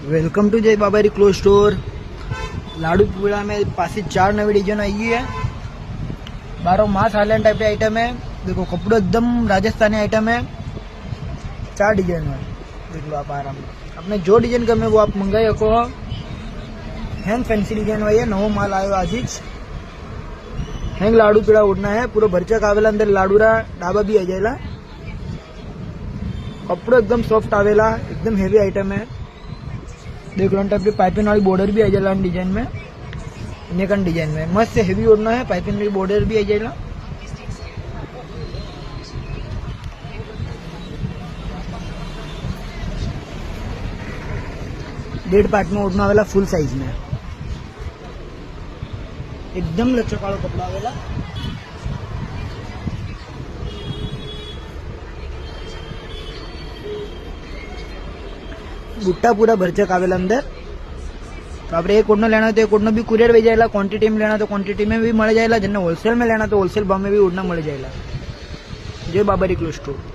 Welcome to जय बाबारी cloth store. लाडू पूड़ा में पास 4 नवी design आई है। 12 मास हाईलैंड टाइप की आइटम है। देखो कपड़ो एकदम राजस्थानी आइटम है। 4 डिजाइन है, देख लो आप आराम। अपने जो डिजाइन गमे वो आप मंगाई सको। हैंग फैंसी डिजाइन है, नवो माल आयो आज ज। हैंग लाडू पीड़ा उड़ना है, पूरा भरचक आवेला, अंदर लाडूरा डाबा भी आ जाएगा। कपड़ो एकदम सॉफ्ट आवेला, एकदम हेवी आइटम है। देख लो टाइप की पाइपिंग वाली बॉर्डर भी आ जाएगा डिजाइन में। नेकन डिजाइन में मस्त से हेवी ओढ़ना है, पाइपिंग वाली बॉर्डर भी आ जाएगा। डेढ़ पार्ट में ओढ़ना वाला फुल साइज में, एकदम लचक वाला कपड़ा आवेला। बुट्टा पूरा भरचक आवेला अंदर। तो आप एक ओढ़ना लेना तो एक ओढ़ना भी कुरियर भेज जाएगा। क्वांटिटी में लेना तो क्वांटिटी में भी मिल जाएगा। जिन्हें होलसेल में लेना तो होलसेल भाव में भी ओढ़ना मिल जाएगा। जय बाबारी क्लोथ स्टोर।